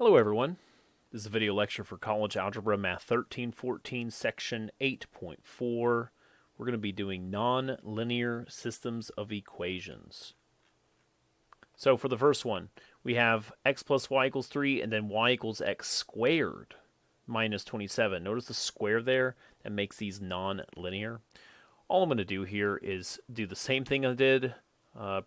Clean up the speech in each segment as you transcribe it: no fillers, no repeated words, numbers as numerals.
Hello everyone, this is a video lecture for College Algebra Math 1314 Section 8.4. We're going to be doing non-linear systems of equations. So for the first one, we have x plus y equals 3 and then y equals x squared minus 27. Notice the square there, that makes these non-linear. All I'm going to do here is do the same thing I did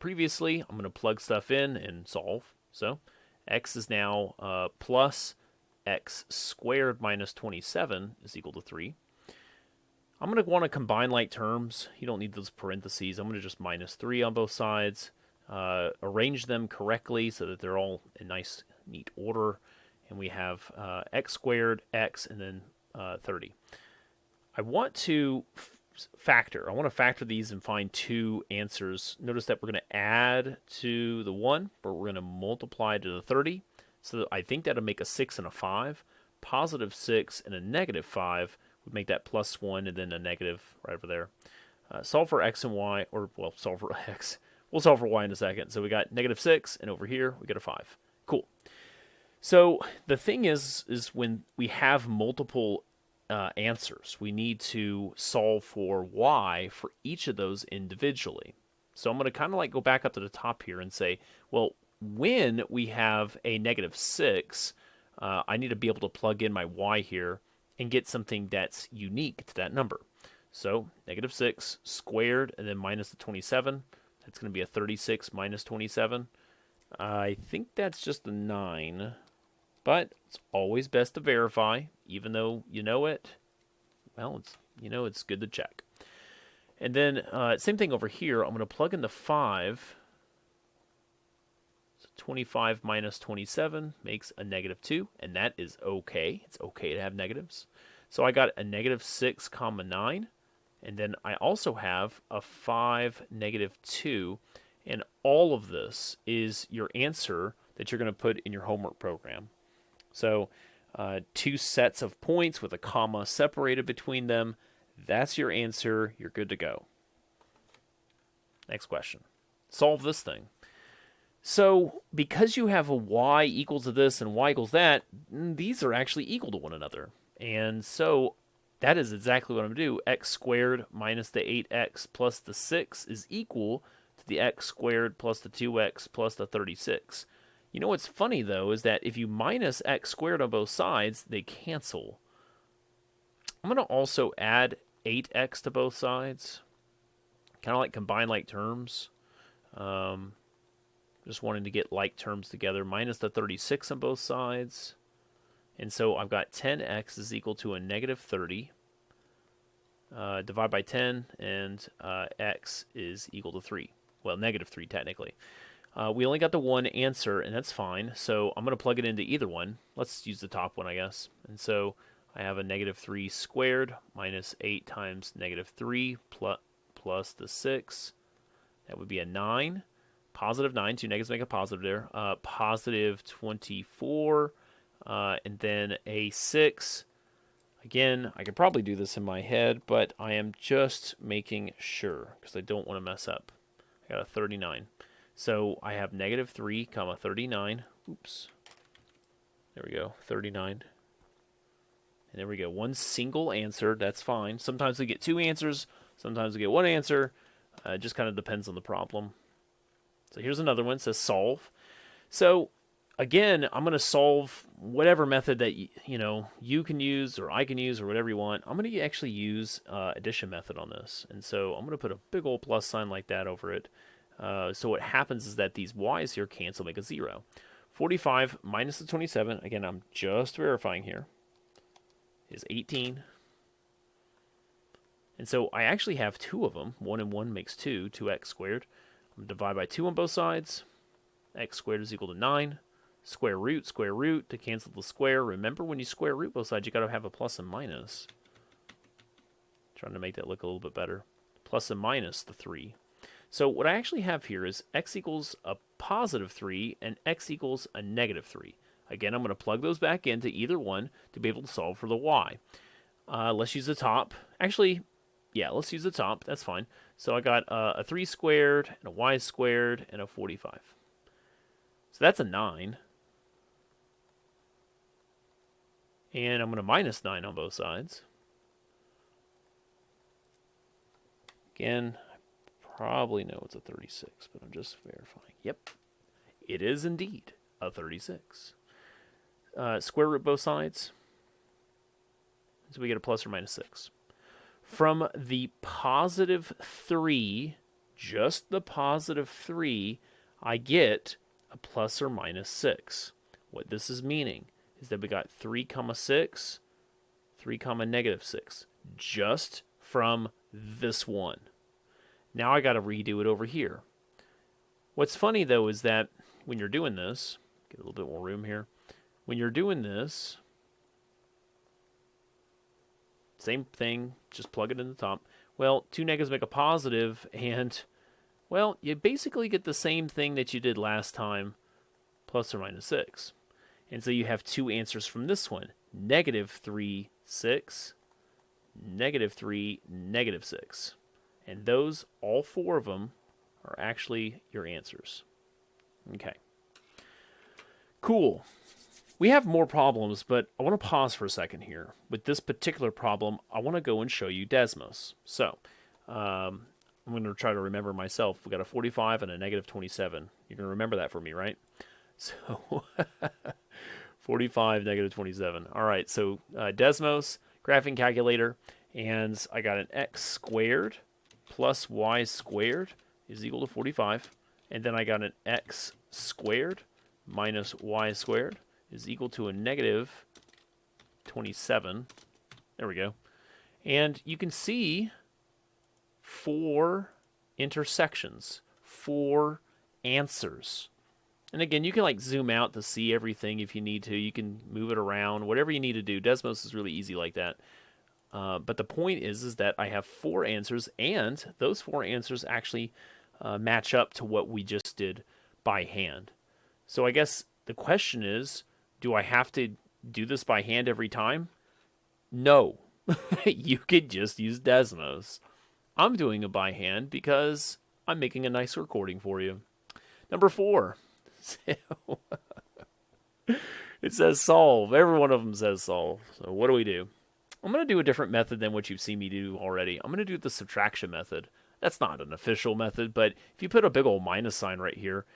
previously. I'm going to plug stuff in and solve. So x is now plus x squared minus 27 is equal to 3. I'm going to want to combine like terms. You don't need those parentheses. I'm going to just minus 3 on both sides. Arrange them correctly so that they're all in nice, neat order. And we have x squared, x, and then 30. I want to factor. I want to factor these and find two answers. Notice that we're going to add to the 1, but we're going to multiply to the 30. So I think that'll make a 6 and a 5. Positive 6 and a negative 5 would make that plus 1 and then a negative right over there. Solve for x and y, or, well, solve for x. We'll solve for y in a second. So we got negative 6, and over here we get a 5. Cool. So the thing is when we have multiple answers, we need to solve for y for each of those individually. So I'm going to kind of like go back up to the top here and say, well, when we have a negative 6, I need to be able to plug in my y here and get something that's unique to that number. So negative 6 squared and then minus the 27. That's going to be a 36 minus 27. I think that's just a 9. But it's always best to verify, even though you know it. Well, it's good to check. And then same thing over here. I'm going to plug in the 5. So 25 minus 27 makes a negative 2, and that is okay. It's okay to have negatives. So I got a negative 6 comma 9, and then I also have a 5 negative 2, and all of this is your answer that you're going to put in your homework program. So 2 sets of points with a comma separated between them. That's your answer. You're good to go. Next question. Solve this thing. So because you have a y equals to this and y equals that, these are actually equal to one another. And so that is exactly what I'm going to do. X squared minus the 8x plus the 6 is equal to the x squared plus the 2x plus the 36. You know what's funny, though, is that if you minus x squared on both sides, they cancel. I'm going to also add 8x to both sides. Kind of like combine like terms. Just wanting to get like terms together. Minus the 36 on both sides. And so I've got 10x is equal to a negative 30. Divide by 10, and x is equal to 3. Well, negative 3, technically. We only got the one answer, and that's fine. So I'm going to plug it into either one. Let's use the top one, I guess. And so I have a negative 3 squared minus 8 times negative 3 plus the 6. That would be a 9. Positive 9. 2 negatives make a positive there. Positive 24. And then a 6. Again, I could probably do this in my head, but I am just making sure because I don't want to mess up. I got a 39. So I have negative 3 comma 39. Oops. There we go. 39. And there we go. One single answer. That's fine. Sometimes we get two answers. Sometimes we get one answer. It just kind of depends on the problem. So here's another one. It says solve. So again, I'm going to solve whatever method that you can use or I can use or whatever you want. I'm going to actually use addition method on this. And so I'm going to put a big old plus sign like that over it. So what happens is that these y's here cancel, make a 0. 45 minus the 27, again, I'm just verifying here, is 18. And so I actually have two of them. 1 and 1 makes 2, 2x squared. I'm going to divide by 2 on both sides. X squared is equal to 9. Square root to cancel the square. Remember, when you square root both sides, you got to have a plus and minus. Trying to make that look a little bit better. Plus and minus the 3. So what I actually have here is x equals a positive 3 and x equals a negative 3. Again, I'm going to plug those back into either one to be able to solve for the y. Let's use the top. Actually, yeah, let's use the top. That's fine. So I got a 3 squared and a y squared and a 45. So that's a 9. And I'm going to minus 9 on both sides. Again, I probably know it's a 36, but I'm just verifying. Yep, it is indeed a 36. Square root both sides. So we get a plus or minus 6. From the positive 3, just the positive 3, I get a plus or minus 6. What this is meaning is that we got 3 comma 6, 3 comma negative 6, just from this one. Now I got to redo it over here. What's funny though is that when you're doing this, get a little bit more room here. When you're doing this, same thing, just plug it in the top. Well, 2 negatives make a positive, and, well, you basically get the same thing that you did last time, plus or minus 6. And so you have 2 answers from this one. Negative 3, 6, negative 3, negative 6. And those, all 4 of them, are actually your answers. Okay. Cool. We have more problems, but I want to pause for a second here. With this particular problem, I want to go and show you Desmos. So, I'm going to try to remember myself. We've got a 45 and a negative 27. You're going to remember that for me, right? So, 45, negative 27. All right, so Desmos, graphing calculator, and I got an x squared plus y squared is equal to 45. And then I got an x squared minus y squared is equal to a negative 27. There we go. And you can see 4 intersections, 4 answers. And again, you can like zoom out to see everything if you need to. You can move it around, whatever you need to do. Desmos is really easy like that. But the point is that I have 4 answers, and those 4 answers actually match up to what we just did by hand. So I guess the question is, do I have to do this by hand every time? No. You could just use Desmos. I'm doing it by hand because I'm making a nice recording for you. Number 4. It says solve. Every one of them says solve. So what do? I'm going to do a different method than what you've seen me do already. I'm going to do the subtraction method. That's not an official method, but if you put a big old minus sign right here,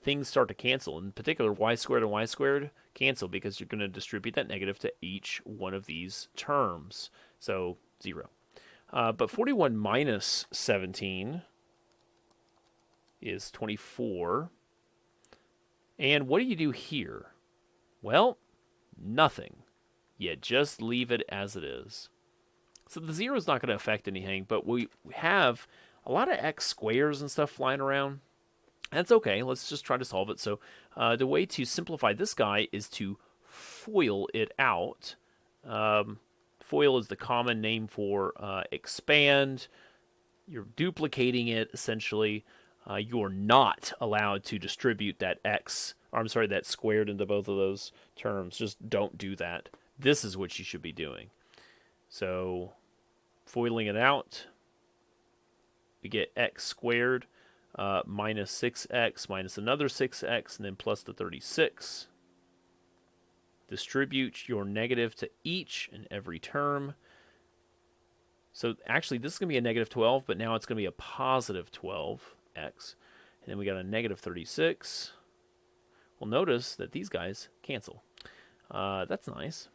things start to cancel. In particular, y squared and y squared cancel because you're going to distribute that negative to each one of these terms. So 0. But 41 minus 17 is 24. And what do you do here? Well, nothing. You just leave it as it is. So the 0 is not going to affect anything, but we have a lot of x squares and stuff flying around. That's okay. Let's just try to solve it. So the way to simplify this guy is to FOIL it out. FOIL is the common name for expand. You're duplicating it, essentially. You're not allowed to distribute that x, or I'm sorry, that squared into both of those terms. Just don't do that. This is what you should be doing. So, FOILing it out, we get x squared minus 6x minus another 6x, and then plus the 36. Distribute your negative to each and every term. So actually, this is going to be a negative 12, but now it's going to be a positive 12x. And then we got a negative 36. Well, notice that these guys cancel. That's nice.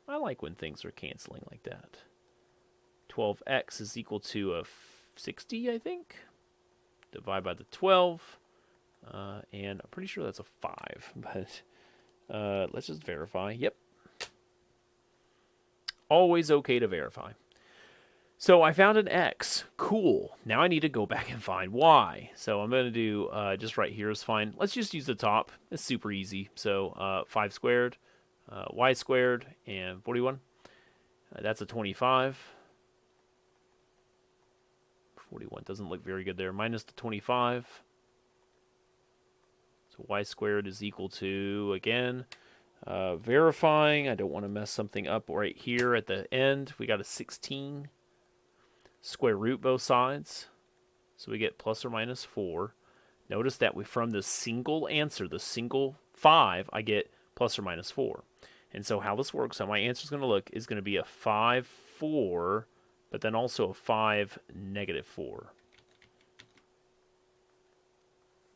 I like when things are canceling like that. 12x is equal to a 60, I think. Divide by the 12. And I'm pretty sure that's a 5. But let's just verify. Yep. Always okay to verify. So I found an x. Cool. Now I need to go back and find y. So I'm going to do just right here is fine. Let's just use the top. It's super easy. So 5 squared, y squared, and 41. That's a 25. 41 doesn't look very good there. Minus the 25. So y squared is equal to, again, verifying. I don't want to mess something up right here at the end. We got a 16. Square root both sides. So we get plus or minus 4. Notice that from the single answer, the single 5, I get plus or minus 4. And so how this works, how my answer is going to look, is going to be a 5, 4, but then also a 5, negative 4.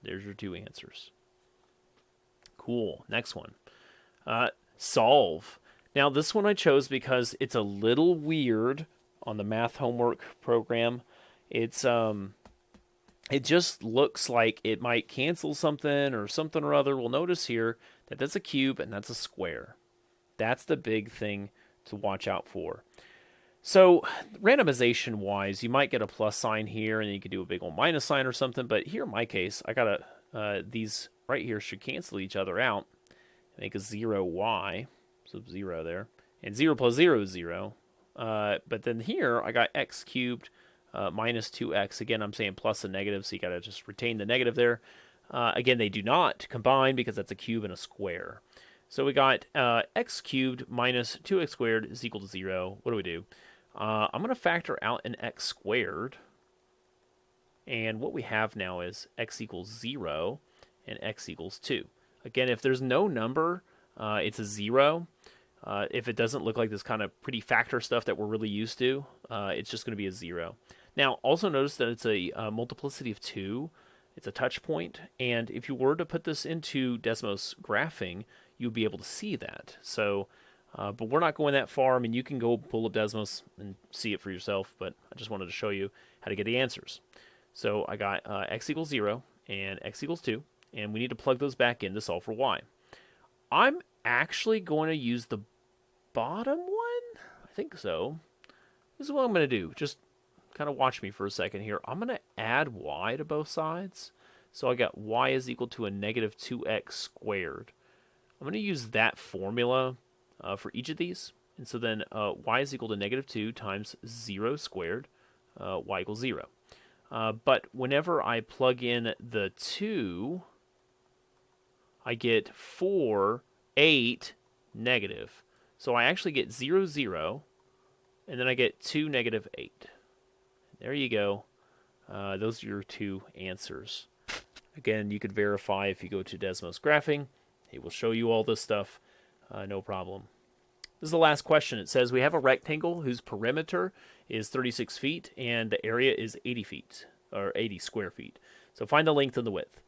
There's your two answers. Cool. Next one. Solve. Now, this one I chose because it's a little weird on the math homework program. It's it just looks like it might cancel something or something or other. We'll notice here that that's a cube and that's a square. That's the big thing to watch out for. So randomization-wise, you might get a plus sign here, and you could do a big old minus sign or something. But here in my case, I got these right here should cancel each other out, make a 0y, so 0 there, and 0 plus 0 is 0. But then here I got x cubed minus 2x. Again, I'm saying plus and negative, so you got to just retain the negative there. Again, they do not combine because that's a cube and a square. So we got x cubed minus 2x squared is equal to 0. What do we do? I'm going to factor out an x squared. And what we have now is x equals 0 and x equals 2. Again, if there's no number, it's a 0. If it doesn't look like this kind of pretty factor stuff that we're really used to, it's just going to be a 0. Now, also notice that it's a multiplicity of 2. It's a touch point. And if you were to put this into Desmos graphing, you'll be able to see that. So, but we're not going that far. I mean, you can go pull up Desmos and see it for yourself, but I just wanted to show you how to get the answers. So I got x equals 0 and x equals 2, and we need to plug those back in to solve for y. I'm actually going to use the bottom one. I think so. This is what I'm going to do. Just kind of watch me for a second here. I'm going to add y to both sides. So I got y is equal to a negative 2x squared. I'm going to use that formula for each of these. And so then y is equal to negative 2 times 0 squared, y equals 0. But whenever I plug in the 2, I get 4, 8, negative. So I actually get 0, 0, and then I get 2, negative 8. There you go. Those are your two answers. Again, you could verify if you go to Desmos Graphing. It will show you all this stuff. No problem. This is the last question. It says we have a rectangle whose perimeter is 36 feet and the area is 80 feet, or 80 square feet. So find the length and the width.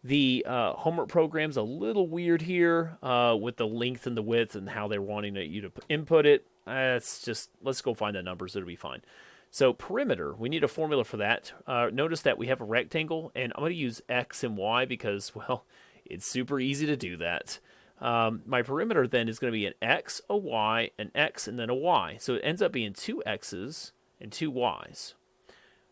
The homework program's a little weird here with the length and the width and how they're wanting you to input it. It's just, let's go find the numbers. It'll be fine. So perimeter, we need a formula for that. Notice that we have a rectangle, and I'm going to use x and y because, well, it's super easy to do that. My perimeter then is going to be an x, a y, an x, and then a y. So it ends up being 2 x's and 2 y's.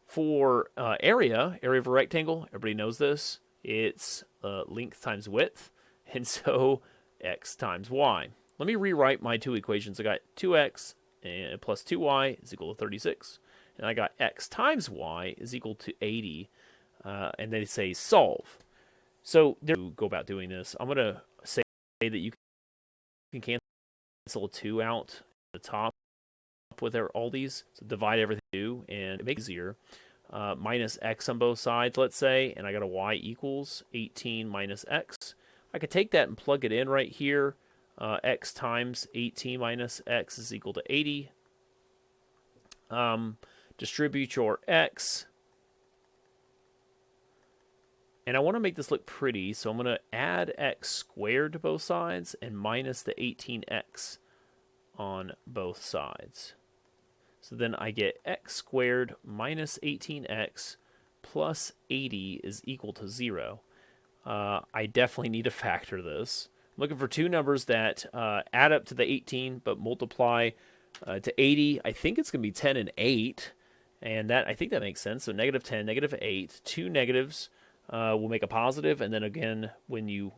For area of a rectangle, everybody knows this. It's length times width, and so x times y. Let me rewrite my two equations. I got 2x and plus 2y is equal to 36. And I got x times y is equal to 80. And they say solve. So there you go about doing this. I'm going to say that you can cancel a 2 out at the top with all these. So divide everything by 2, and it makes it easier. Minus x on both sides, let's say, and I got a y equals 18 minus x. I could take that and plug it in right here. X times 18 minus x is equal to 80. Distribute your x. And I want to make this look pretty, so I'm going to add x squared to both sides and minus the 18x on both sides. So then I get x squared minus 18x plus 80 is equal to 0. I definitely need to factor this. I'm looking for two numbers that add up to the 18 but multiply to 80. I think it's going to be 10 and 8. And that, I think that makes sense. So negative 10, negative 8. Two negatives will make a positive. And then again, when you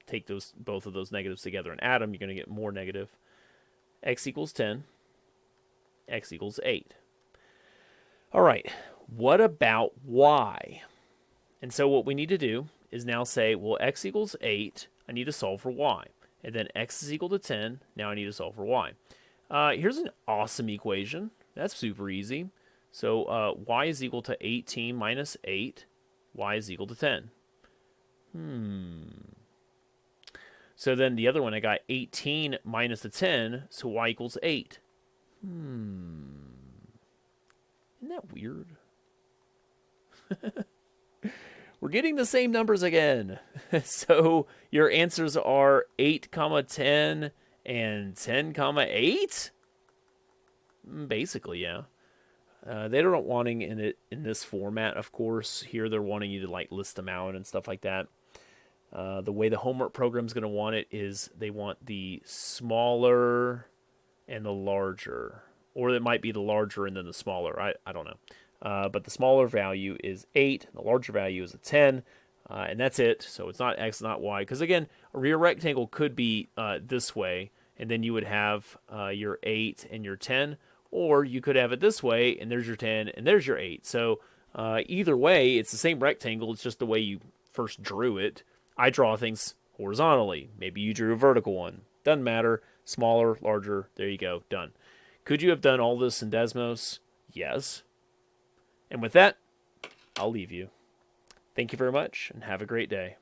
take both of those negatives together and add them, you're going to get more negative. X equals 10. X equals 8. All right, what about y? And so what we need to do is now say, well, x equals 8. I need to solve for y. And then x is equal to 10. Now I need to solve for y. Here's an awesome equation. That's super easy. So y is equal to 18 minus 8. Y is equal to 10. So then the other one, I got 18 minus the 10, so y equals 8. Isn't that weird? We're getting the same numbers again. So your answers are 8, comma 10 and 10, comma 8? Basically, yeah. They're not wanting it in this format, of course. Here they're wanting you to like list them out and stuff like that. The way the homework program's going to want it is they want the smaller and the larger. Or it might be the larger and then the smaller. I don't know. But the smaller value is 8. The larger value is a 10. And that's it. So it's not X, not Y. Because again, a rear rectangle could be this way. And then you would have your 8 and your 10. Or you could have it this way, and there's your 10, and there's your 8. So either way, it's the same rectangle. It's just the way you first drew it. I draw things horizontally. Maybe you drew a vertical one. Doesn't matter. Smaller, larger. There you go. Done. Could you have done all this in Desmos? Yes. And with that, I'll leave you. Thank you very much, and have a great day.